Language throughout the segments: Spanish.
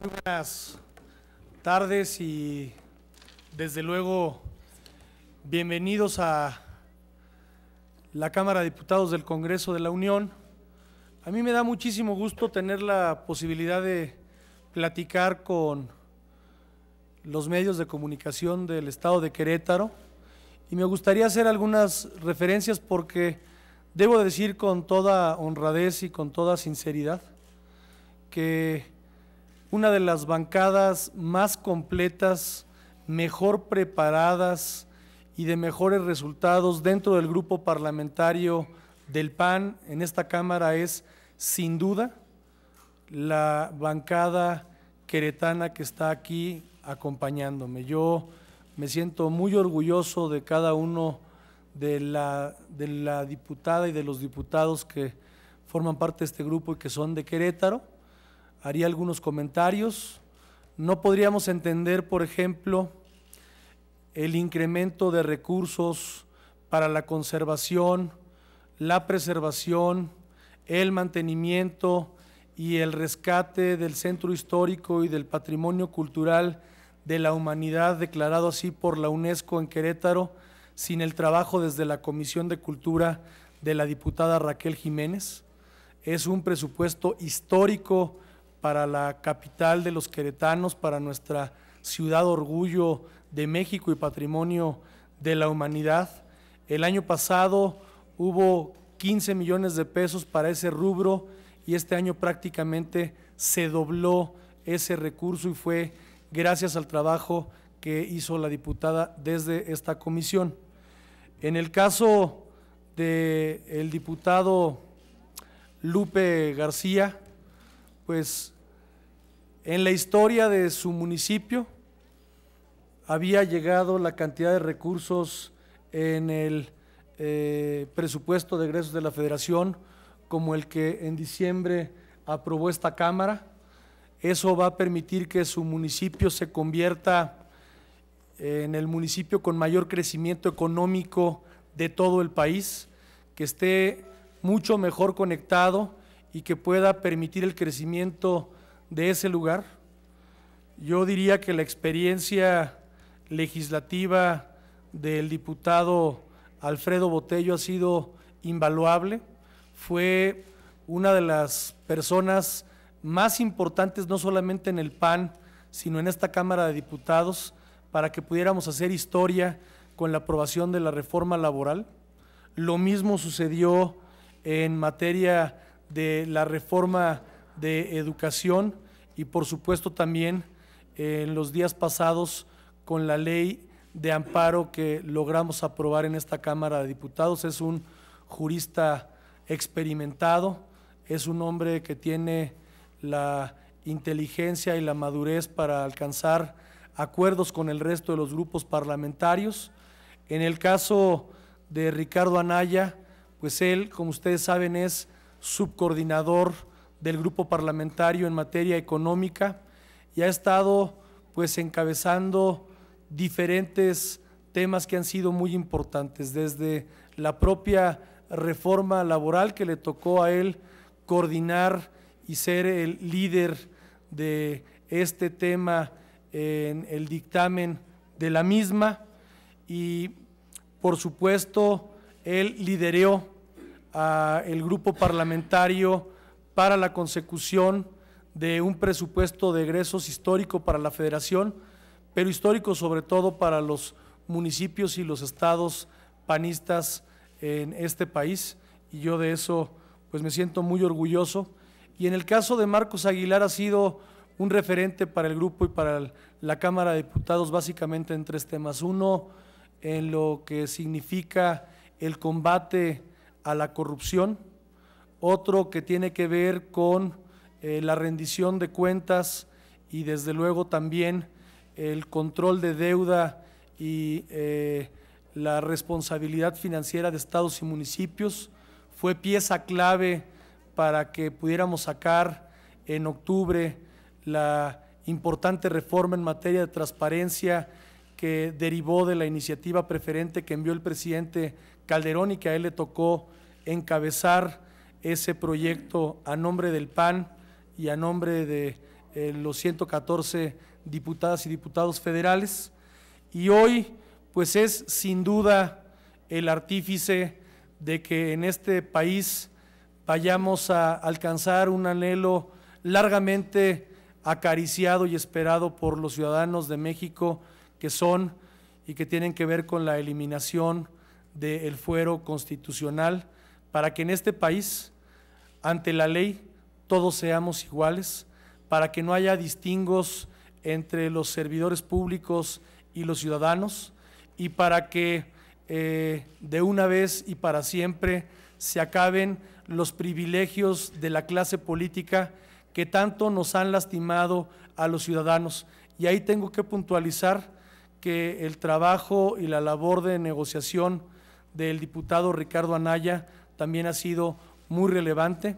Buenas tardes y desde luego bienvenidos a la Cámara de Diputados del Congreso de la Unión. A mí me da muchísimo gusto tener la posibilidad de platicar con los medios de comunicación del Estado de Querétaro y me gustaría hacer algunas referencias porque debo decir con toda honradez y con toda sinceridad que una de las bancadas más completas, mejor preparadas y de mejores resultados dentro del grupo parlamentario del PAN en esta Cámara es, sin duda, la bancada queretana que está aquí acompañándome. Yo me siento muy orgulloso de cada uno de la diputada y de los diputados que forman parte de este grupo y que son de Querétaro. Haría algunos comentarios. No podríamos entender, por ejemplo, el incremento de recursos para la conservación, la preservación, el mantenimiento y el rescate del centro histórico y del patrimonio cultural de la humanidad, declarado así por la UNESCO en Querétaro, sin el trabajo desde la Comisión de Cultura de la diputada Raquel Jiménez. Es un presupuesto histórico para la capital de los queretanos, para nuestra ciudad orgullo de México y patrimonio de la humanidad. El año pasado hubo 15 millones de pesos para ese rubro y este año prácticamente se dobló ese recurso y fue gracias al trabajo que hizo la diputada desde esta comisión. En el caso del diputado Lupe García, pues en la historia de su municipio había llegado la cantidad de recursos en el presupuesto de egresos de la Federación como el que en diciembre aprobó esta Cámara. Eso va a permitir que su municipio se convierta en el municipio con mayor crecimiento económico de todo el país, que esté mucho mejor conectado y que pueda permitir el crecimiento de ese lugar. Yo diría que la experiencia legislativa del diputado Alfredo Botello ha sido invaluable. Fue una de las personas más importantes, no solamente en el PAN, sino en esta Cámara de Diputados, para que pudiéramos hacer historia con la aprobación de la reforma laboral. Lo mismo sucedió en materia de la reforma de educación y por supuesto también en los días pasados con la ley de amparo que logramos aprobar en esta Cámara de Diputados. Es un jurista experimentado, es un hombre que tiene la inteligencia y la madurez para alcanzar acuerdos con el resto de los grupos parlamentarios. En el caso de Ricardo Anaya, pues él, como ustedes saben, es subcoordinador del grupo parlamentario en materia económica y ha estado pues encabezando diferentes temas que han sido muy importantes, desde la propia reforma laboral que le tocó a él coordinar y ser el líder de este tema en el dictamen de la misma, y por supuesto él lideró el grupo parlamentario para la consecución de un presupuesto de egresos histórico para la Federación, pero histórico sobre todo para los municipios y los estados panistas en este país, y yo de eso pues me siento muy orgulloso. Y en el caso de Marcos Aguilar ha sido un referente para el grupo y para la Cámara de Diputados básicamente en tres temas. Uno, en lo que significa el combate a la corrupción, otro que tiene que ver con la rendición de cuentas y desde luego también el control de deuda y la responsabilidad financiera de estados y municipios. Fue pieza clave para que pudiéramos sacar en octubre la importante reforma en materia de transparencia que derivó de la iniciativa preferente que envió el presidente Calderón y que a él le tocó encabezar ese proyecto a nombre del PAN y a nombre de los 114 diputadas y diputados federales, y hoy pues es sin duda el artífice de que en este país vayamos a alcanzar un anhelo largamente acariciado y esperado por los ciudadanos de México, que son y que tienen que ver con la eliminación del fuero constitucional, para que en este país, ante la ley, todos seamos iguales, para que no haya distingos entre los servidores públicos y los ciudadanos, y para que de una vez y para siempre se acaben los privilegios de la clase política que tanto nos han lastimado a los ciudadanos. Y ahí tengo que puntualizar que el trabajo y la labor de negociación del diputado Ricardo Anaya también ha sido muy relevante.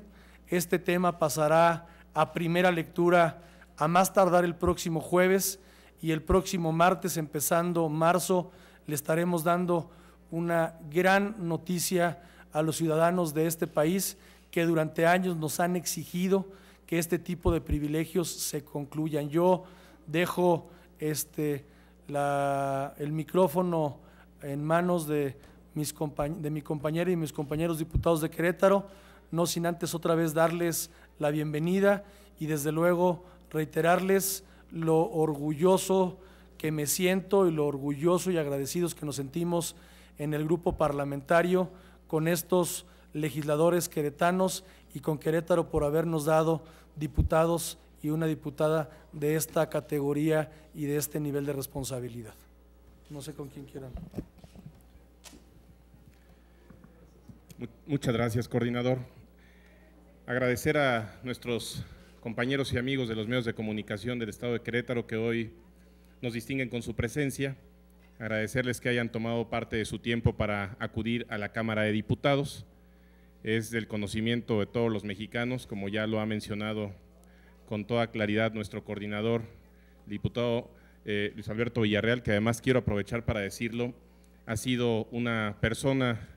Este tema pasará a primera lectura a más tardar el próximo jueves, y el próximo martes, empezando marzo, le estaremos dando una gran noticia a los ciudadanos de este país que durante años nos han exigido que este tipo de privilegios se concluyan. Yo dejo el micrófono en manos de mi compañera y mis compañeros diputados de Querétaro, no sin antes otra vez darles la bienvenida y desde luego reiterarles lo orgulloso que me siento y lo orgulloso y agradecidos que nos sentimos en el grupo parlamentario con estos legisladores queretanos y con Querétaro por habernos dado diputados y una diputada de esta categoría y de este nivel de responsabilidad. No sé con quién quieran. Muchas gracias, coordinador. Agradecer a nuestros compañeros y amigos de los medios de comunicación del Estado de Querétaro que hoy nos distinguen con su presencia, agradecerles que hayan tomado parte de su tiempo para acudir a la Cámara de Diputados. Es del conocimiento de todos los mexicanos, como ya lo ha mencionado con toda claridad nuestro coordinador, el diputado Luis Alberto Villarreal, que además quiero aprovechar para decirlo, ha sido una persona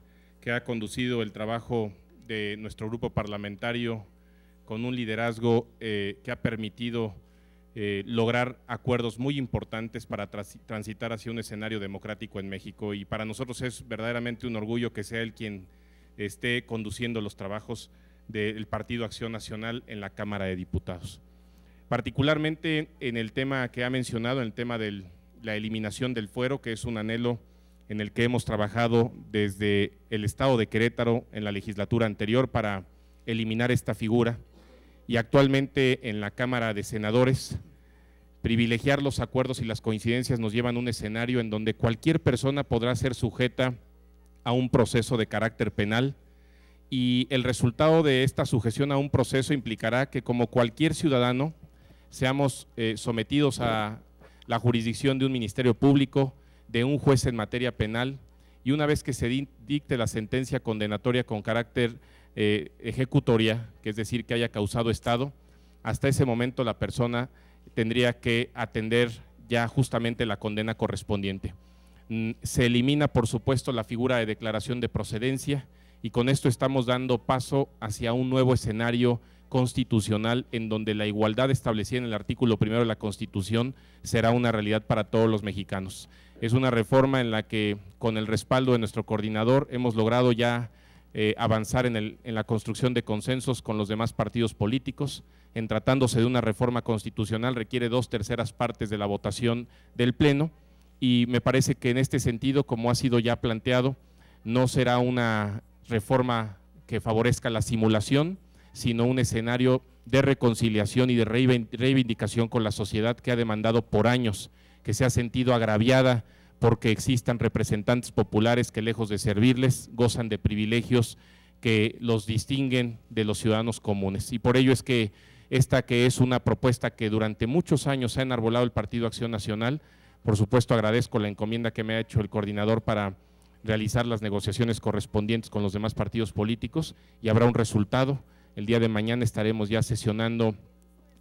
que ha conducido el trabajo de nuestro grupo parlamentario con un liderazgo que ha permitido lograr acuerdos muy importantes para transitar hacia un escenario democrático en México, y para nosotros es verdaderamente un orgullo que sea él quien esté conduciendo los trabajos del Partido Acción Nacional en la Cámara de Diputados. Particularmente en el tema que ha mencionado, en el tema de la eliminación del fuero, que es un anhelo en el que hemos trabajado desde el Estado de Querétaro en la legislatura anterior para eliminar esta figura, y actualmente en la Cámara de Senadores. Privilegiar los acuerdos y las coincidencias nos llevan a un escenario en donde cualquier persona podrá ser sujeta a un proceso de carácter penal, y el resultado de esta sujeción a un proceso implicará que, como cualquier ciudadano, seamos sometidos a la jurisdicción de un ministerio público, de un juez en materia penal, y una vez que se dicte la sentencia condenatoria con carácter ejecutoria, que es decir, que haya causado estado, hasta ese momento la persona tendría que atender ya justamente la condena correspondiente. Se elimina, por supuesto, la figura de declaración de procedencia, y con esto estamos dando paso hacia un nuevo escenario constitucional en donde la igualdad establecida en el artículo 1 de la Constitución será una realidad para todos los mexicanos. Es una reforma en la que, con el respaldo de nuestro coordinador, hemos logrado ya avanzar en la construcción de consensos con los demás partidos políticos. En tratándose de una reforma constitucional requiere 2/3 partes de la votación del Pleno, y me parece que en este sentido, como ha sido ya planteado, no será una reforma que favorezca la simulación, sino un escenario de reconciliación y de reivindicación con la sociedad que ha demandado por años, que se ha sentido agraviada porque existan representantes populares que, lejos de servirles, gozan de privilegios que los distinguen de los ciudadanos comunes. Y por ello es que esta, que es una propuesta que durante muchos años ha enarbolado el Partido Acción Nacional, por supuesto agradezco la encomienda que me ha hecho el coordinador para realizar las negociaciones correspondientes con los demás partidos políticos, y habrá un resultado. El día de mañana estaremos ya sesionando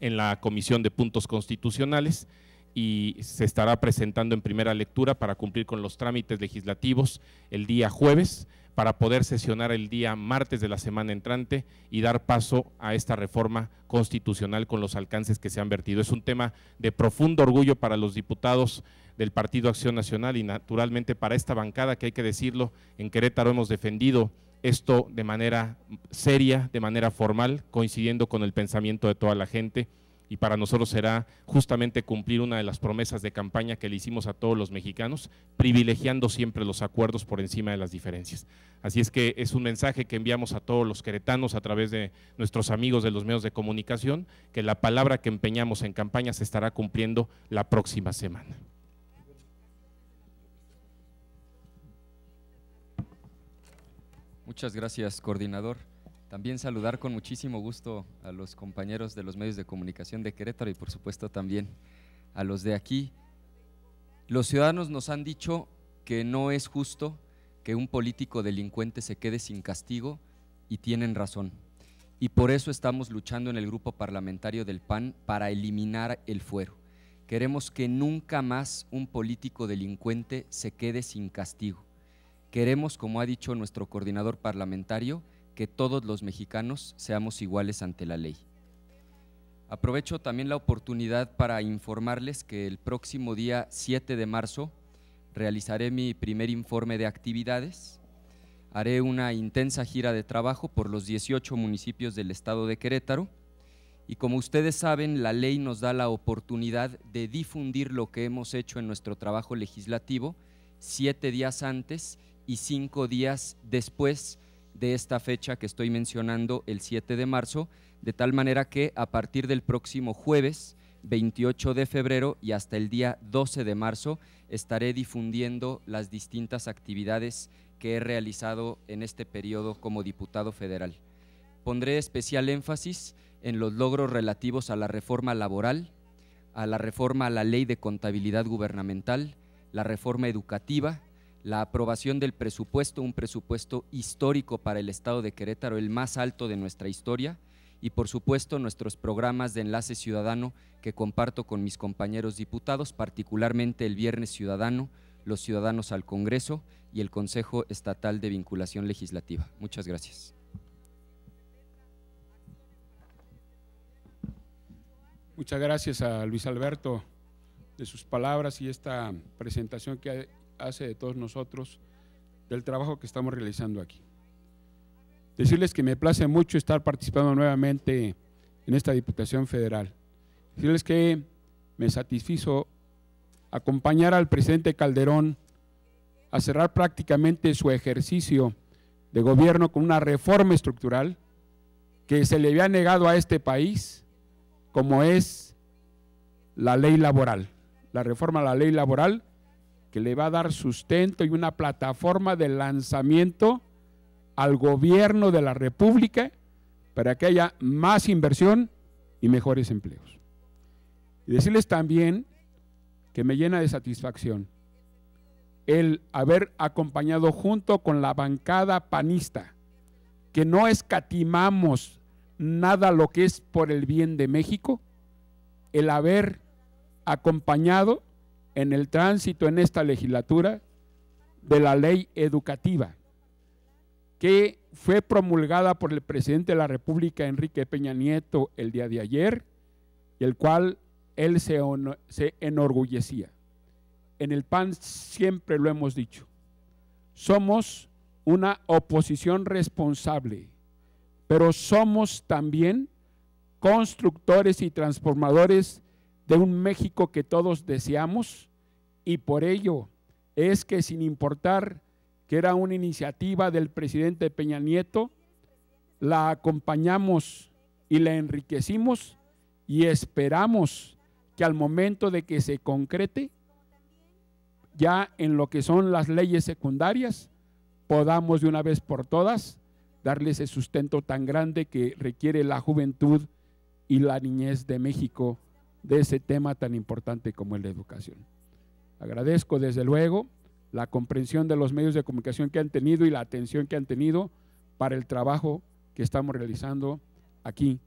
en la Comisión de Puntos Constitucionales, y se estará presentando en primera lectura para cumplir con los trámites legislativos el día jueves, para poder sesionar el día martes de la semana entrante y dar paso a esta reforma constitucional con los alcances que se han vertido. Es un tema de profundo orgullo para los diputados del Partido Acción Nacional y naturalmente para esta bancada, que hay que decirlo, en Querétaro hemos defendido esto de manera seria, de manera formal, coincidiendo con el pensamiento de toda la gente, y para nosotros será justamente cumplir una de las promesas de campaña que le hicimos a todos los mexicanos, privilegiando siempre los acuerdos por encima de las diferencias. Así es que es un mensaje que enviamos a todos los queretanos a través de nuestros amigos de los medios de comunicación, que la palabra que empeñamos en campaña se estará cumpliendo la próxima semana. Muchas gracias, coordinador. También saludar con muchísimo gusto a los compañeros de los medios de comunicación de Querétaro y por supuesto también a los de aquí. Los ciudadanos nos han dicho que no es justo que un político delincuente se quede sin castigo y tienen razón. Y por eso estamos luchando en el grupo parlamentario del PAN para eliminar el fuero. Queremos que nunca más un político delincuente se quede sin castigo. Queremos, como ha dicho nuestro coordinador parlamentario, que todos los mexicanos seamos iguales ante la ley. Aprovecho también la oportunidad para informarles que el próximo día 7 de marzo realizaré mi primer informe de actividades. Haré una intensa gira de trabajo por los 18 municipios del estado de Querétaro y como ustedes saben, la ley nos da la oportunidad de difundir lo que hemos hecho en nuestro trabajo legislativo 7 días antes y 5 días después de esta fecha que estoy mencionando, el 7 de marzo, de tal manera que a partir del próximo jueves 28 de febrero y hasta el día 12 de marzo estaré difundiendo las distintas actividades que he realizado en este periodo como diputado federal. Pondré especial énfasis en los logros relativos a la reforma laboral, a la reforma a la ley de contabilidad gubernamental, la reforma educativa, la aprobación del presupuesto, un presupuesto histórico para el estado de Querétaro, el más alto de nuestra historia, y por supuesto nuestros programas de enlace ciudadano que comparto con mis compañeros diputados, particularmente el Viernes Ciudadano, los Ciudadanos al Congreso y el Consejo Estatal de Vinculación Legislativa. Muchas gracias. Muchas gracias a Luis Alberto de sus palabras y esta presentación que hace de todos nosotros del trabajo que estamos realizando aquí. Decirles que me place mucho estar participando nuevamente en esta Diputación Federal. Decirles que me satisfizo acompañar al presidente Calderón a cerrar prácticamente su ejercicio de gobierno con una reforma estructural que se le había negado a este país, como es la ley laboral, la reforma a la ley laboral que le va a dar sustento y una plataforma de lanzamiento al gobierno de la República para que haya más inversión y mejores empleos. Y decirles también que me llena de satisfacción el haber acompañado junto con la bancada panista, que no escatimamos nada lo que es por el bien de México, el haber acompañado en el tránsito en esta legislatura de la ley educativa, que fue promulgada por el presidente de la República, Enrique Peña Nieto, el día de ayer, y el cual él se enorgullecía. En el PAN siempre lo hemos dicho, somos una oposición responsable, pero somos también constructores y transformadores de un México que todos deseamos, y por ello es que sin importar que era una iniciativa del presidente Peña Nieto, la acompañamos y la enriquecimos y esperamos que al momento de que se concrete, ya en lo que son las leyes secundarias, podamos de una vez por todas darle ese sustento tan grande que requiere la juventud y la niñez de México de ese tema tan importante como es la educación. Agradezco desde luego la comprensión de los medios de comunicación que han tenido y la atención que han tenido para el trabajo que estamos realizando aquí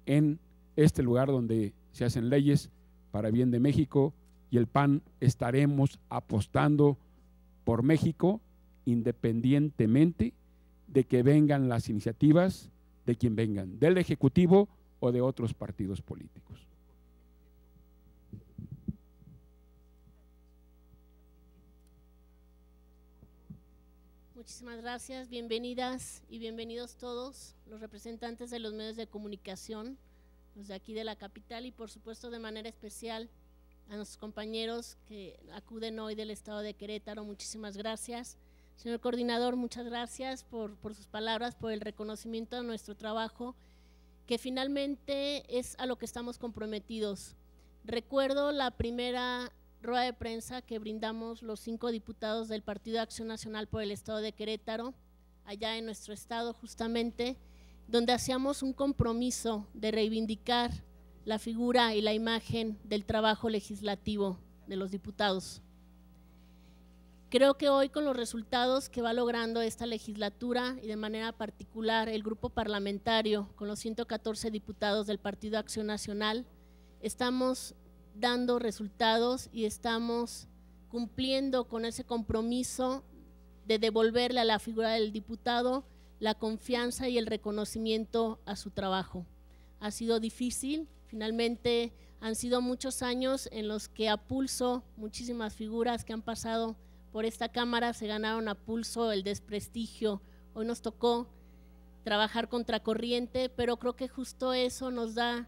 en este lugar donde se hacen leyes para bien de México, y el PAN estaremos apostando por México independientemente de que vengan las iniciativas de quien vengan, del Ejecutivo o de otros partidos políticos. Muchísimas gracias, bienvenidas y bienvenidos todos los representantes de los medios de comunicación, los de aquí de la capital y por supuesto de manera especial a nuestros compañeros que acuden hoy del estado de Querétaro. Muchísimas gracias. Señor coordinador, muchas gracias por sus palabras, por el reconocimiento a nuestro trabajo, que finalmente es a lo que estamos comprometidos. Recuerdo la primera rueda de prensa que brindamos los 5 diputados del Partido de Acción Nacional por el estado de Querétaro, allá en nuestro estado justamente, donde hacíamos un compromiso de reivindicar la figura y la imagen del trabajo legislativo de los diputados. Creo que hoy, con los resultados que va logrando esta legislatura y de manera particular el grupo parlamentario con los 114 diputados del Partido de Acción Nacional, estamos dando resultados y estamos cumpliendo con ese compromiso de devolverle a la figura del diputado la confianza y el reconocimiento a su trabajo. Ha sido difícil, finalmente han sido muchos años en los que a pulso muchísimas figuras que han pasado por esta Cámara se ganaron a pulso el desprestigio. Hoy nos tocó trabajar contracorriente, pero creo que justo eso nos da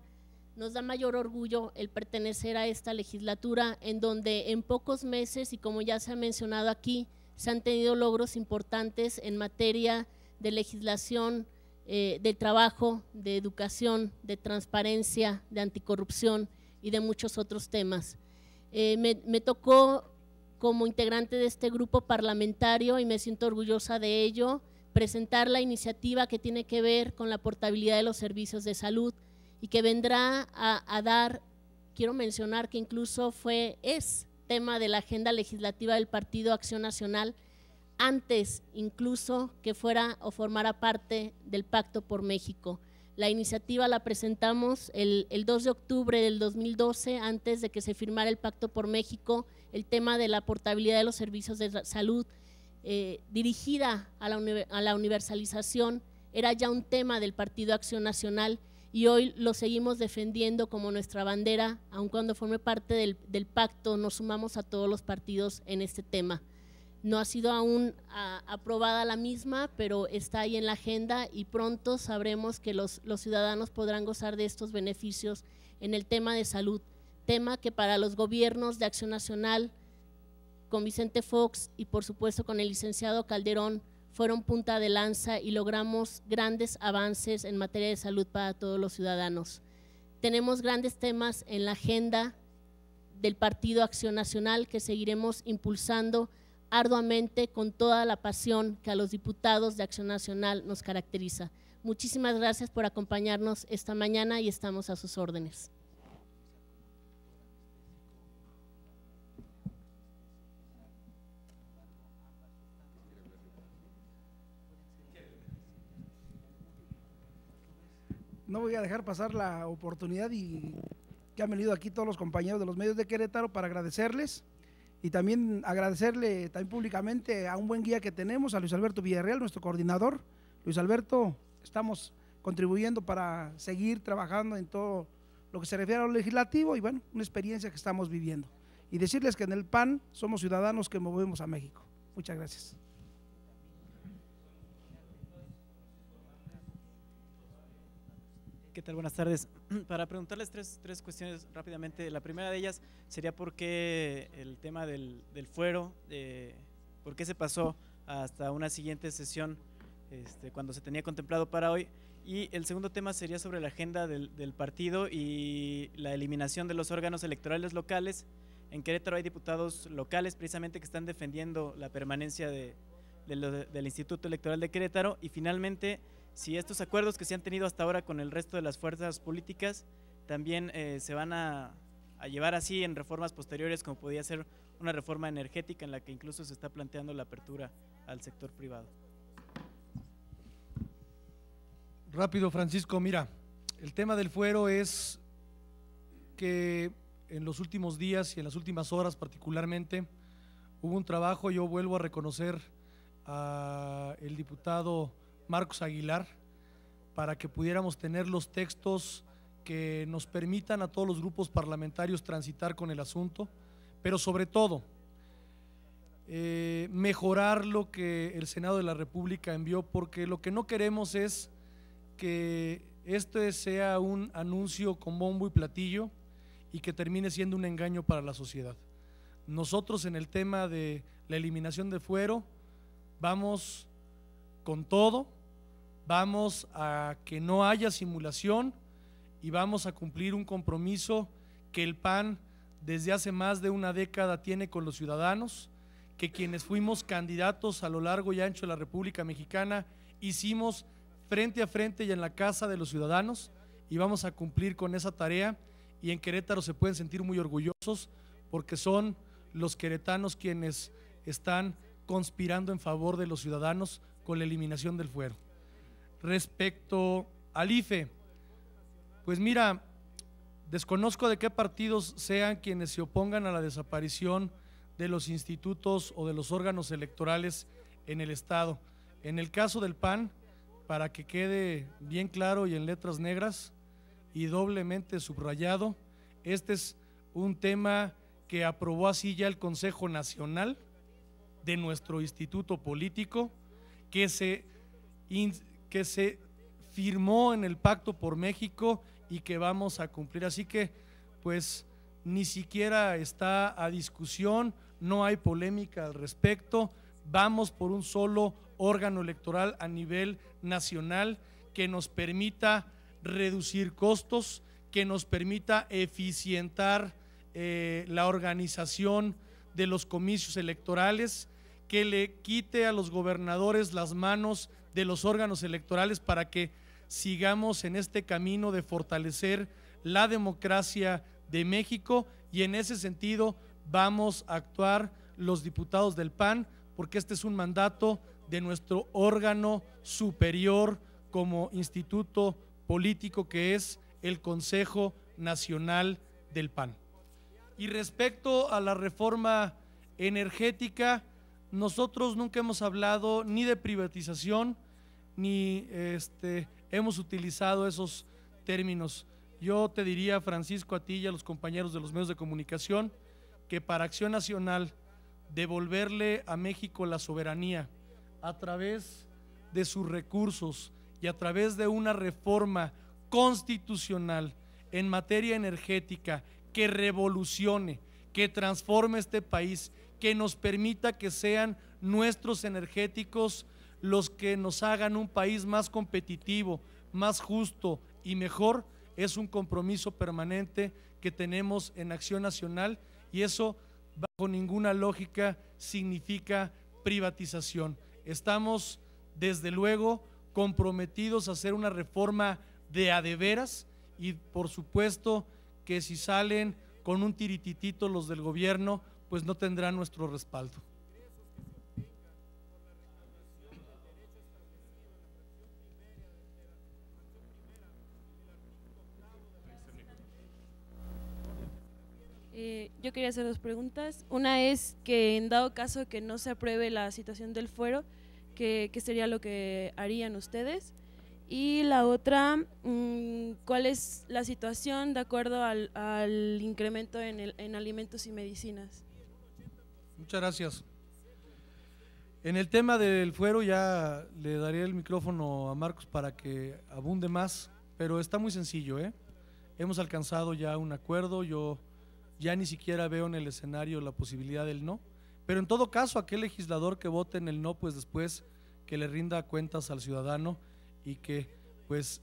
mayor orgullo el pertenecer a esta legislatura, en donde en pocos meses, y como ya se ha mencionado aquí, se han tenido logros importantes en materia de legislación, de trabajo, de educación, de transparencia, de anticorrupción y de muchos otros temas. Me tocó, como integrante de este grupo parlamentario, y me siento orgullosa de ello, presentar la iniciativa que tiene que ver con la portabilidad de los servicios de salud y que vendrá a dar, quiero mencionar que incluso es tema de la agenda legislativa del Partido Acción Nacional, antes incluso que fuera o formara parte del Pacto por México. La iniciativa la presentamos el 2 de octubre del 2012, antes de que se firmara el Pacto por México. El tema de la portabilidad de los servicios de salud dirigida a la universalización era ya un tema del Partido Acción Nacional, y hoy lo seguimos defendiendo como nuestra bandera, aun cuando forme parte del pacto. Nos sumamos a todos los partidos en este tema. No ha sido aún aprobada la misma, pero está ahí en la agenda y pronto sabremos que los ciudadanos podrán gozar de estos beneficios en el tema de salud, tema que para los gobiernos de Acción Nacional, con Vicente Fox y por supuesto con el licenciado Calderón, fueron punta de lanza y logramos grandes avances en materia de salud para todos los ciudadanos. Tenemos grandes temas en la agenda del Partido Acción Nacional que seguiremos impulsando arduamente con toda la pasión que a los diputados de Acción Nacional nos caracteriza. Muchísimas gracias por acompañarnos esta mañana y estamos a sus órdenes. No voy a dejar pasar la oportunidad y que han venido aquí todos los compañeros de los medios de Querétaro para agradecerles y también agradecerle también públicamente a un buen guía que tenemos, a Luis Alberto Villarreal, nuestro coordinador. Luis Alberto, estamos contribuyendo para seguir trabajando en todo lo que se refiere a lo legislativo y bueno, una experiencia que estamos viviendo. Y decirles que en el PAN somos ciudadanos que movemos a México. Muchas gracias. ¿Qué tal? Buenas tardes. Para preguntarles tres cuestiones rápidamente. La primera de ellas sería por qué el tema del fuero, por qué se pasó hasta una siguiente sesión cuando se tenía contemplado para hoy. Y el segundo tema sería sobre la agenda del partido y la eliminación de los órganos electorales locales. En Querétaro hay diputados locales precisamente que están defendiendo la permanencia del Instituto Electoral de Querétaro, y finalmente si estos acuerdos que se han tenido hasta ahora con el resto de las fuerzas políticas también se van a llevar así en reformas posteriores, como podría ser una reforma energética en la que incluso se está planteando la apertura al sector privado. Rápido, Francisco, mira, el tema del fuero es que en los últimos días y en las últimas horas particularmente hubo un trabajo. Yo vuelvo a reconocer al diputado Marcos Aguilar para que pudiéramos tener los textos que nos permitan a todos los grupos parlamentarios transitar con el asunto, pero sobre todo mejorar lo que el Senado de la República envió, porque lo que no queremos es que este sea un anuncio con bombo y platillo y que termine siendo un engaño para la sociedad. Nosotros en el tema de la eliminación de fuero vamos con todo, vamos a que no haya simulación y vamos a cumplir un compromiso que el PAN desde hace más de una década tiene con los ciudadanos, que quienes fuimos candidatos a lo largo y ancho de la República Mexicana hicimos frente a frente y en la casa de los ciudadanos, y vamos a cumplir con esa tarea. Y en Querétaro se pueden sentir muy orgullosos porque son los queretanos quienes están conspirando en favor de los ciudadanos con la eliminación del fuero. Respecto al IFE, pues mira, desconozco de qué partidos sean quienes se opongan a la desaparición de los institutos o de los órganos electorales en el Estado. En el caso del PAN, para que quede bien claro y en letras negras y doblemente subrayado, este es un tema que aprobó así ya el Consejo Nacional de nuestro instituto político, que se firmó en el Pacto por México y que vamos a cumplir. Así que pues ni siquiera está a discusión, no hay polémica al respecto. Vamos por un solo órgano electoral a nivel nacional que nos permita reducir costos, que nos permita eficientar la organización de los comicios electorales, que le quite a los gobernadores las manos de los órganos electorales para que sigamos en este camino de fortalecer la democracia de México. Y en ese sentido vamos a actuar los diputados del PAN, porque este es un mandato de nuestro órgano superior como instituto político, que es el Consejo Nacional del PAN. Y respecto a la reforma energética, nosotros nunca hemos hablado ni de privatización, ni hemos utilizado esos términos. Yo te diría, Francisco, a ti y a los compañeros de los medios de comunicación, que para Acción Nacional devolverle a México la soberanía a través de sus recursos y a través de una reforma constitucional en materia energética que revolucione, que transforme este país, que nos permita que sean nuestros energéticos los que nos hagan un país más competitivo, más justo y mejor, es un compromiso permanente que tenemos en Acción Nacional, y eso bajo ninguna lógica significa privatización. Estamos desde luego comprometidos a hacer una reforma de a de veras, y por supuesto que si salen con un tirititito los del gobierno, pues no tendrán nuestro respaldo. Yo quería hacer dos preguntas. Una es que en dado caso que no se apruebe la situación del fuero, ¿qué sería lo que harían ustedes? Y la otra, ¿cuál es la situación de acuerdo al incremento en alimentos y medicinas? Muchas gracias. En el tema del fuero ya le daré el micrófono a Marcos para que abunde más, pero está muy sencillo, Hemos alcanzado ya un acuerdo. Yo ya ni siquiera veo en el escenario la posibilidad del no, pero en todo caso aquel legislador que vote en el no, pues después que le rinda cuentas al ciudadano y que pues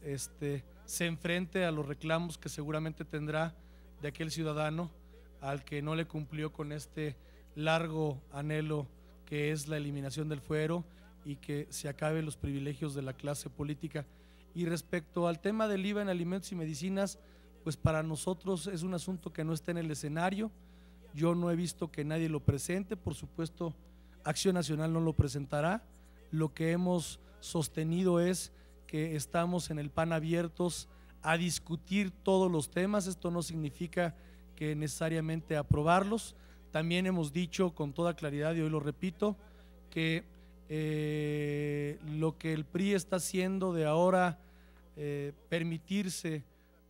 se enfrente a los reclamos que seguramente tendrá de aquel ciudadano al que no le cumplió con este largo anhelo que es la eliminación del fuero y que se acaben los privilegios de la clase política. Y respecto al tema del IVA en alimentos y medicinas, pues para nosotros es un asunto que no está en el escenario. Yo no he visto que nadie lo presente, por supuesto Acción Nacional no lo presentará. Lo que hemos sostenido es que estamos en el PAN abiertos a discutir todos los temas. Esto no significa que necesariamente aprobarlos. También hemos dicho con toda claridad, y hoy lo repito, que lo que el PRI está haciendo de ahora permitirse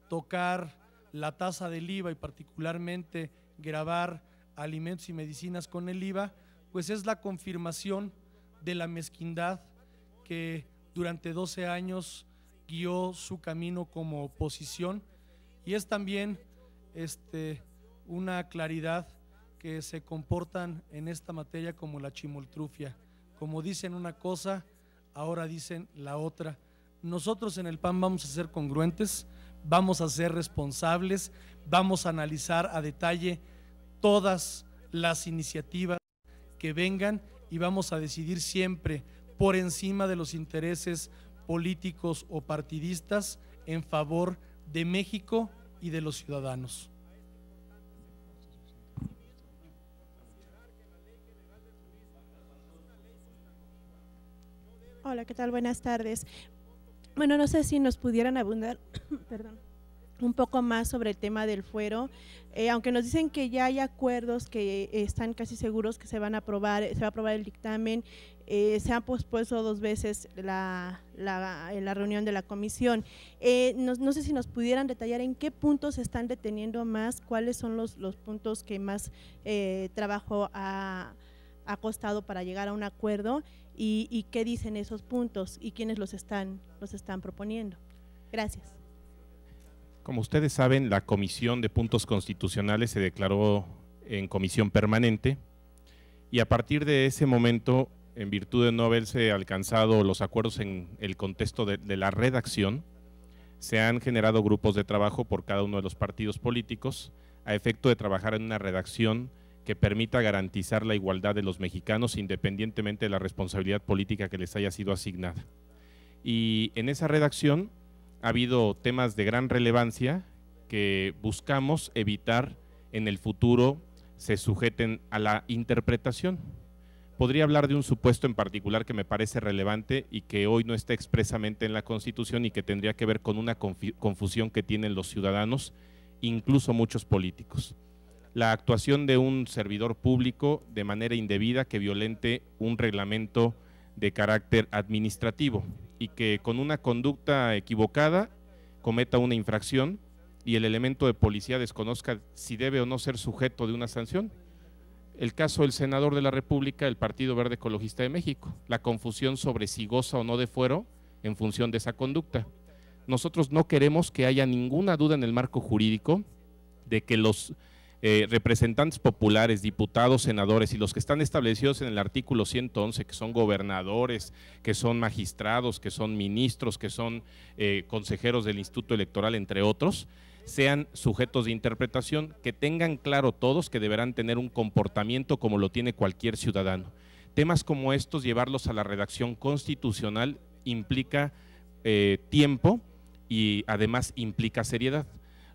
tocar la tasa del IVA y particularmente gravar alimentos y medicinas con el IVA, pues es la confirmación de la mezquindad que durante 12 años guió su camino como oposición, y es también una claridad que se comportan en esta materia como la chimoltrufia. Como dicen una cosa, ahora dicen la otra. Nosotros en el PAN vamos a ser congruentes, vamos a ser responsables, vamos a analizar a detalle todas las iniciativas que vengan y vamos a decidir siempre por encima de los intereses políticos o partidistas en favor de México y de los ciudadanos. Hola, ¿qué tal? Buenas tardes. Bueno, no sé si nos pudieran abundar perdón, un poco más sobre el tema del fuero, aunque nos dicen que ya hay acuerdos que están casi seguros que se van a aprobar, se va a aprobar el dictamen, se han pospuesto 2 veces la reunión de la comisión. No sé si nos pudieran detallar en qué puntos se están deteniendo más, cuáles son los puntos que más trabajo ha costado para llegar a un acuerdo y qué dicen esos puntos y quiénes los están proponiendo. Gracias. Como ustedes saben, la Comisión de Puntos Constitucionales se declaró en comisión permanente y a partir de ese momento, en virtud de no haberse alcanzado los acuerdos en el contexto de la redacción, se han generado grupos de trabajo por cada uno de los partidos políticos a efecto de trabajar en una redacción que permita garantizar la igualdad de los mexicanos independientemente de la responsabilidad política que les haya sido asignada. Y en esa redacción ha habido temas de gran relevancia que buscamos evitar en el futuro se sujeten a la interpretación. Podría hablar de un supuesto en particular que me parece relevante y que hoy no está expresamente en la Constitución y que tendría que ver con una confusión que tienen los ciudadanos, incluso muchos políticos. La actuación de un servidor público de manera indebida que violente un reglamento de carácter administrativo y que con una conducta equivocada cometa una infracción y el elemento de policía desconozca si debe o no ser sujeto de una sanción. El caso del senador de la República del Partido Verde Ecologista de México, la confusión sobre si goza o no de fuero en función de esa conducta. Nosotros no queremos que haya ninguna duda en el marco jurídico de que los representantes populares, diputados, senadores y los que están establecidos en el artículo 111, que son gobernadores, que son magistrados, que son ministros, que son consejeros del Instituto Electoral, entre otros, sean sujetos de interpretación, que tengan claro todos que deberán tener un comportamiento como lo tiene cualquier ciudadano. Temas como estos, llevarlos a la redacción constitucional implica tiempo y además implica seriedad.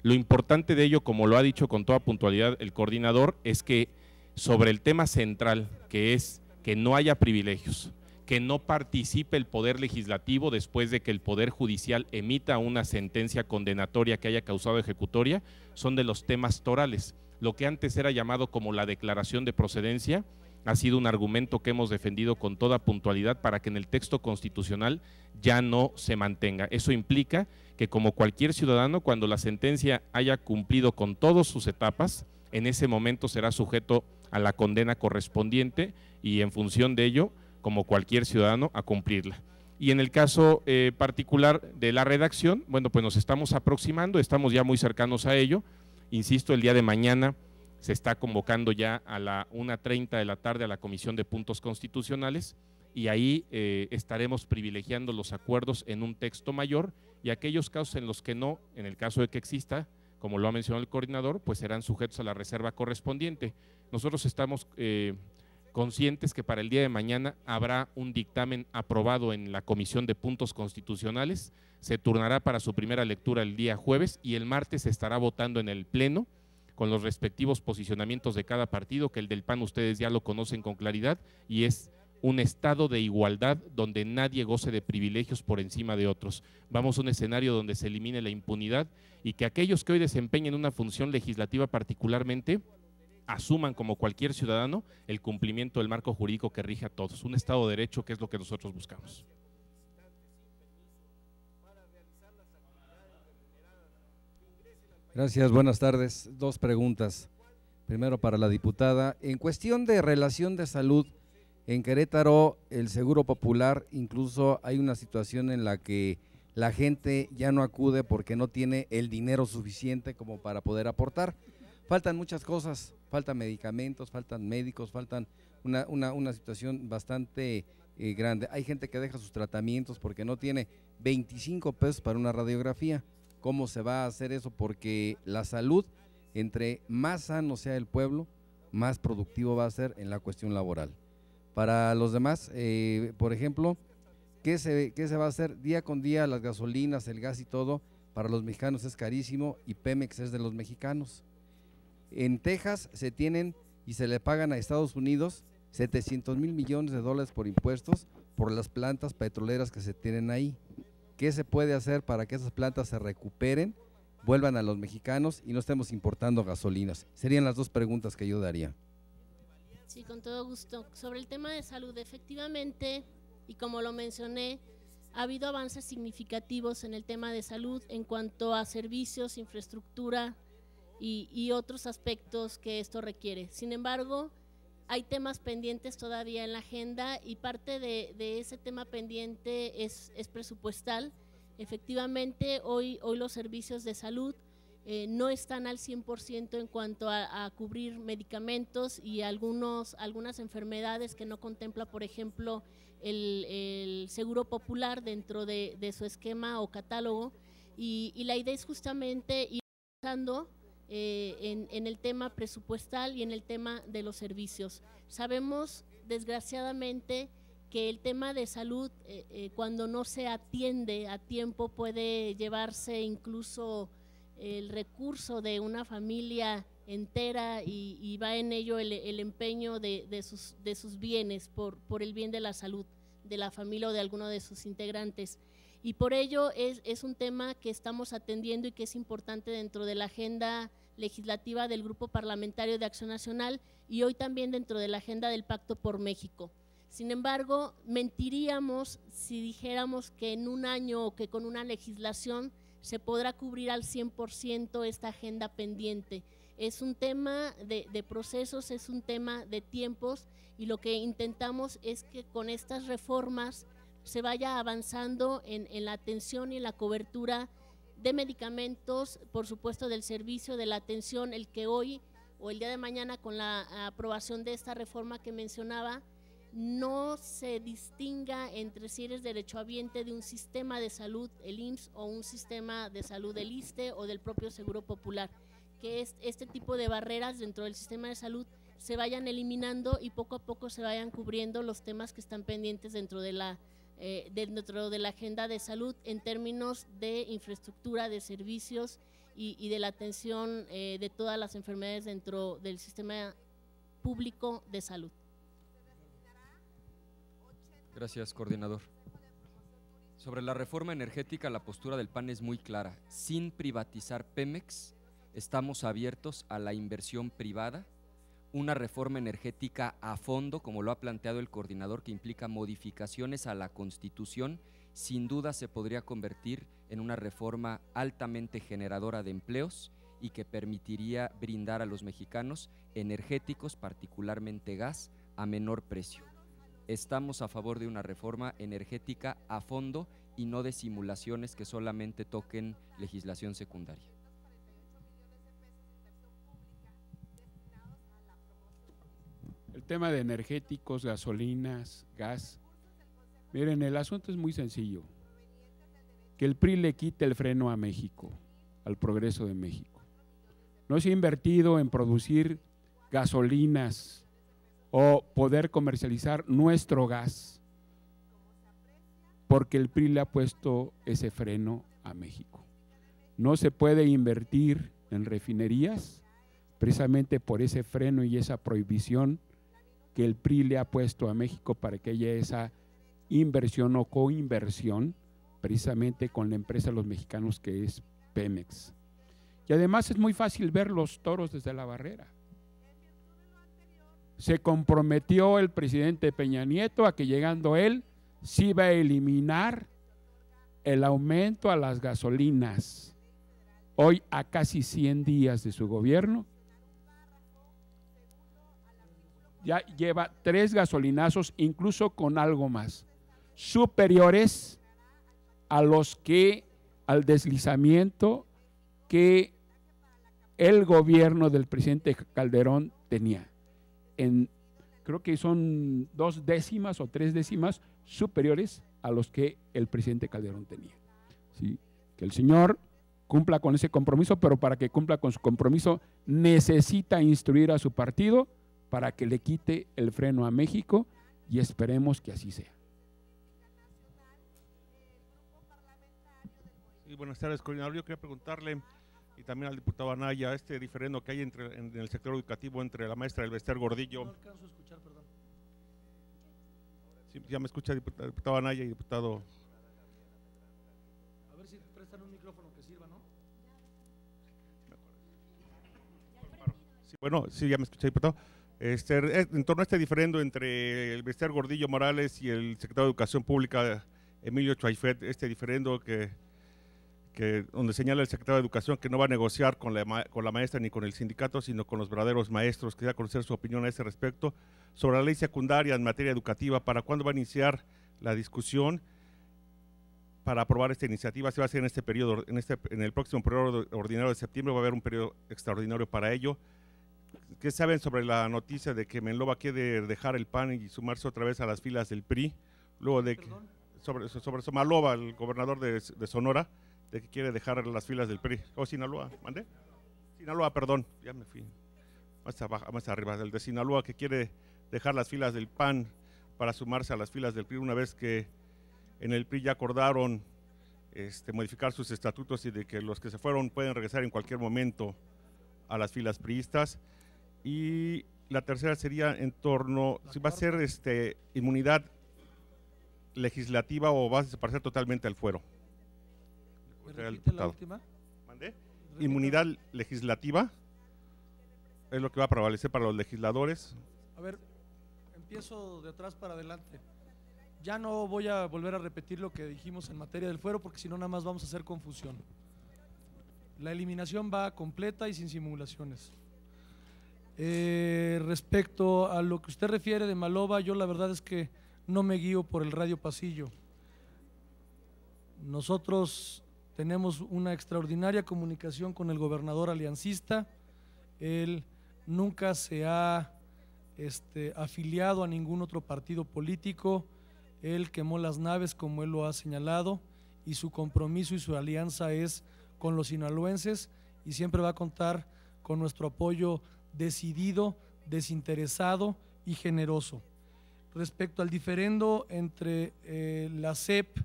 Lo importante de ello, como lo ha dicho con toda puntualidad el coordinador, es que sobre el tema central, que es que no haya privilegios, que no participe el Poder Legislativo después de que el Poder Judicial emita una sentencia condenatoria que haya causado ejecutoria, son de los temas torales. Lo que antes era llamado como la declaración de procedencia ha sido un argumento que hemos defendido con toda puntualidad para que en el texto constitucional ya no se mantenga. Eso implica que como cualquier ciudadano, cuando la sentencia haya cumplido con todas sus etapas, en ese momento será sujeto a la condena correspondiente y en función de ello, como cualquier ciudadano, a cumplirla. Y en el caso particular de la redacción, bueno, pues nos estamos aproximando, estamos ya muy cercanos a ello. Insisto, el día de mañana se está convocando ya a la 1:30 de la tarde a la Comisión de Puntos Constitucionales y ahí estaremos privilegiando los acuerdos en un texto mayor y aquellos casos en los que no, en el caso de que exista, como lo ha mencionado el coordinador, pues serán sujetos a la reserva correspondiente. Nosotros estamos conscientes que para el día de mañana habrá un dictamen aprobado en la Comisión de Puntos Constitucionales, se turnará para su primera lectura el día jueves y el martes se estará votando en el Pleno con los respectivos posicionamientos de cada partido, que el del PAN ustedes ya lo conocen con claridad y es un estado de igualdad donde nadie goce de privilegios por encima de otros. Vamos a un escenario donde se elimine la impunidad y que aquellos que hoy desempeñen una función legislativa particularmente asuman como cualquier ciudadano el cumplimiento del marco jurídico que rige a todos, un Estado de Derecho, que es lo que nosotros buscamos. Gracias, buenas tardes. Dos preguntas. Primero para la diputada. En cuestión de relación de salud, en Querétaro, el Seguro Popular, incluso hay una situación en la que la gente ya no acude porque no tiene el dinero suficiente como para poder aportar. Faltan muchas cosas, faltan medicamentos, faltan médicos, faltan una situación bastante grande. Hay gente que deja sus tratamientos porque no tiene 25 pesos para una radiografía. ¿Cómo se va a hacer eso? Porque la salud, entre más sano sea el pueblo, más productivo va a ser en la cuestión laboral. Para los demás, por ejemplo, ¿qué se va a hacer? Día con día las gasolinas, el gas y todo, para los mexicanos es carísimo y Pemex es de los mexicanos. En Texas se tienen y se le pagan a Estados Unidos 700 mil millones de dólares por impuestos por las plantas petroleras que se tienen ahí. ¿Qué se puede hacer para que esas plantas se recuperen, vuelvan a los mexicanos y no estemos importando gasolinas? Serían las dos preguntas que yo daría. Sí, con todo gusto. Sobre el tema de salud, efectivamente, y como lo mencioné, ha habido avances significativos en el tema de salud en cuanto a servicios, infraestructura y otros aspectos que esto requiere. Sin embargo, hay temas pendientes todavía en la agenda y parte de ese tema pendiente es presupuestal. Efectivamente, hoy los servicios de salud no están al 100% en cuanto a cubrir medicamentos y algunas enfermedades que no contempla, por ejemplo, el Seguro Popular dentro de su esquema o catálogo, y la idea es justamente ir avanzando en el tema presupuestal y en el tema de los servicios. Sabemos, desgraciadamente, que el tema de salud, cuando no se atiende a tiempo, puede llevarse incluso el recurso de una familia entera y va en ello el empeño de sus bienes por el bien de la salud de la familia o de alguno de sus integrantes. Y por ello es un tema que estamos atendiendo y que es importante dentro de la agenda legislativa del Grupo Parlamentario de Acción Nacional y hoy también dentro de la agenda del Pacto por México. Sin embargo, mentiríamos si dijéramos que en un año o que con una legislación se podrá cubrir al 100% esta agenda pendiente. Es un tema de procesos, es un tema de tiempos y lo que intentamos es que con estas reformas se vaya avanzando en la atención y en la cobertura de medicamentos, por supuesto del servicio, de la atención, el que hoy o el día de mañana con la aprobación de esta reforma que mencionaba, no se distinga entre si eres derechohabiente de un sistema de salud, el IMSS, o un sistema de salud del ISSSTE o del propio Seguro Popular, que este tipo de barreras dentro del sistema de salud se vayan eliminando y poco a poco se vayan cubriendo los temas que están pendientes dentro de la agenda de salud en términos de infraestructura, de servicios y de la atención de todas las enfermedades dentro del sistema público de salud. Gracias, coordinador. Sobre la reforma energética, la postura del PAN es muy clara. Sin privatizar Pemex, estamos abiertos a la inversión privada, una reforma energética a fondo, como lo ha planteado el coordinador, que implica modificaciones a la Constitución, sin duda se podría convertir en una reforma altamente generadora de empleos y que permitiría brindar a los mexicanos energéticos, particularmente gas, a menor precio. Estamos a favor de una reforma energética a fondo y no de simulaciones que solamente toquen legislación secundaria. El tema de energéticos, gasolinas, gas. Miren, el asunto es muy sencillo. Que el PRI le quite el freno a México, al progreso de México. No se ha invertido en producir gasolinas o poder comercializar nuestro gas, porque el PRI le ha puesto ese freno a México. No se puede invertir en refinerías precisamente por ese freno y esa prohibición que el PRI le ha puesto a México para que haya esa inversión o coinversión precisamente con la empresa de los mexicanos que es Pemex. Y además es muy fácil ver los toros desde la barrera. Se comprometió el presidente Peña Nieto a que llegando él sí iba a eliminar el aumento a las gasolinas. Hoy, a casi 100 días de su gobierno, ya lleva 3 gasolinazos, incluso con algo más, superiores a los que, al deslizamiento que el gobierno del presidente Calderón tenía. Creo que son 2 décimas o 3 décimas superiores a los que el presidente Calderón tenía. ¿Sí? Que el señor cumpla con ese compromiso, pero para que cumpla con su compromiso necesita instruir a su partido para que le quite el freno a México, y esperemos que así sea. Sí, buenas tardes, coordinador. Yo quería preguntarle, y también al diputado Anaya, este diferendo que hay en el sector educativo entre la maestra Elbester Gordillo. No alcanzo a escuchar, perdón. Sí, ya me escucha, diputado Anaya y diputado. A ver si prestan un micrófono que sirva, ¿no? Sí, bueno, sí, ya me escucha, diputado. En torno a este diferendo entre Elbester Gordillo Morales y el secretario de Educación Pública, Emilio Chaifet, este diferendo donde señala el secretario de Educación que no va a negociar con la maestra ni con el sindicato, sino con los verdaderos maestros. Quería conocer su opinión a ese respecto sobre la ley secundaria en materia educativa. ¿Para cuándo va a iniciar la discusión para aprobar esta iniciativa? Si va a ser en este periodo, en el próximo periodo ordinario de septiembre, va a haber un periodo extraordinario para ello. ¿Qué saben sobre la noticia de que Menlova quiere dejar el PAN y sumarse otra vez a las filas del PRI? Luego de que, sobre Somalova, el gobernador de Sonora, de que quiere dejar las filas del PRI. Sinaloa, ¿mandé? Sinaloa, perdón, ya me fui más arriba, el de Sinaloa, que quiere dejar las filas del PAN para sumarse a las filas del PRI, una vez que en el PRI ya acordaron modificar sus estatutos y de que los que se fueron pueden regresar en cualquier momento a las filas priistas. Y la tercera sería en torno, si va a ser inmunidad legislativa o va a desaparecer totalmente el fuero. ¿Repite la última? ¿Mandé? Inmunidad legislativa es lo que va a prevalecer para los legisladores. A ver, empiezo de atrás para adelante. Ya no voy a volver a repetir lo que dijimos en materia del fuero, porque si no nada más vamos a hacer confusión. La eliminación va completa y sin simulaciones. Respecto a lo que usted refiere de Malova, yo la verdad es que no me guío por el radio pasillo. Nosotros tenemos una extraordinaria comunicación con el gobernador aliancista. Él nunca se ha afiliado a ningún otro partido político. Él quemó las naves, como él lo ha señalado, y su compromiso y su alianza es con los sinaloenses, y siempre va a contar con nuestro apoyo decidido, desinteresado y generoso. Respecto al diferendo entre la SEP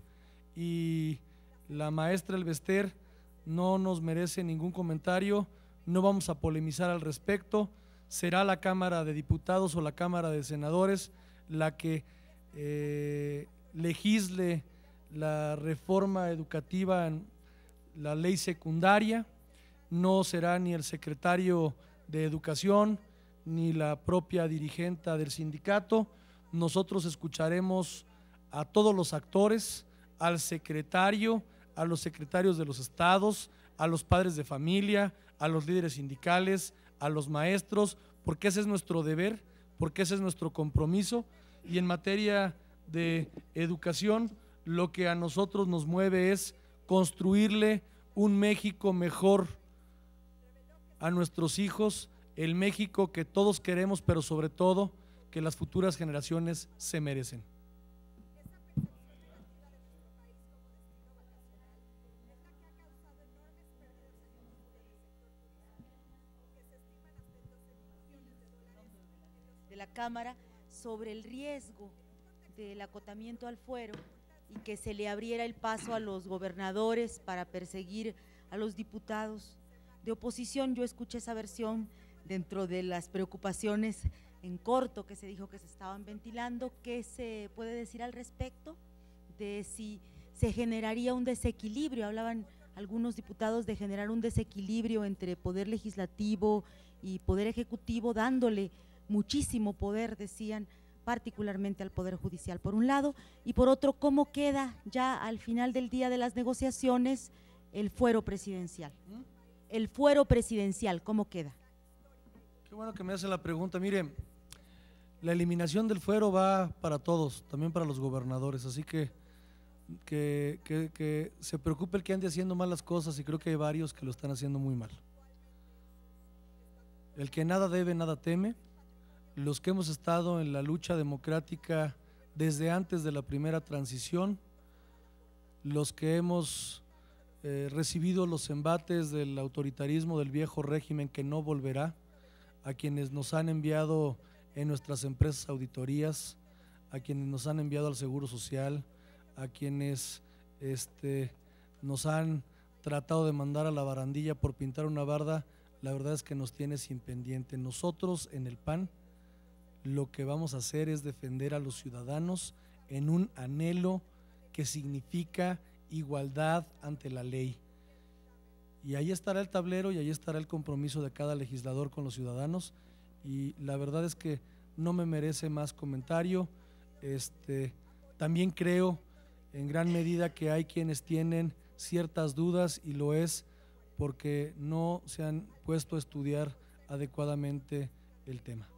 y la maestra Elbester, no nos merece ningún comentario, no vamos a polemizar al respecto. Será la Cámara de Diputados o la Cámara de Senadores la que legisle la reforma educativa en la ley secundaria. No será ni el secretario de Educación ni la propia dirigente del sindicato. Nosotros escucharemos a todos los actores, al secretario, a los secretarios de los estados, a los padres de familia, a los líderes sindicales, a los maestros, porque ese es nuestro deber, porque ese es nuestro compromiso. Y en materia de educación, lo que a nosotros nos mueve es construirle un México mejor a nuestros hijos, el México que todos queremos, pero sobre todo que las futuras generaciones se merecen. De la Cámara sobre el riesgo del acotamiento al fuero y que se le abriera el paso a los gobernadores para perseguir a los diputados de oposición. Yo escuché esa versión dentro de las preocupaciones en corto que se dijo que se estaban ventilando. ¿Qué se puede decir al respecto? De si se generaría un desequilibrio, hablaban algunos diputados de generar un desequilibrio entre poder legislativo y poder ejecutivo, dándole muchísimo poder, decían, particularmente al Poder Judicial por un lado, y por otro, ¿cómo queda ya al final del día de las negociaciones el fuero presidencial? El fuero presidencial, ¿cómo queda? Qué bueno que me hace la pregunta. Mire, la eliminación del fuero va para todos, también para los gobernadores, así que se preocupe el que ande haciendo mal las cosas, y creo que hay varios que lo están haciendo muy mal. El que nada debe, nada teme. Los que hemos estado en la lucha democrática desde antes de la primera transición, los que hemos recibido los embates del autoritarismo del viejo régimen que no volverá, a quienes nos han enviado en nuestras empresas auditorías, a quienes nos han enviado al Seguro Social, a quienes nos han tratado de mandar a la barandilla por pintar una barda, la verdad es que nos tiene sin pendiente. Nosotros en el PAN lo que vamos a hacer es defender a los ciudadanos en un anhelo que significa igualdad ante la ley. Y ahí estará el tablero y ahí estará el compromiso de cada legislador con los ciudadanos, y la verdad es que no me merece más comentario. También creo en gran medida que hay quienes tienen ciertas dudas, y lo es porque no se han puesto a estudiar adecuadamente el tema.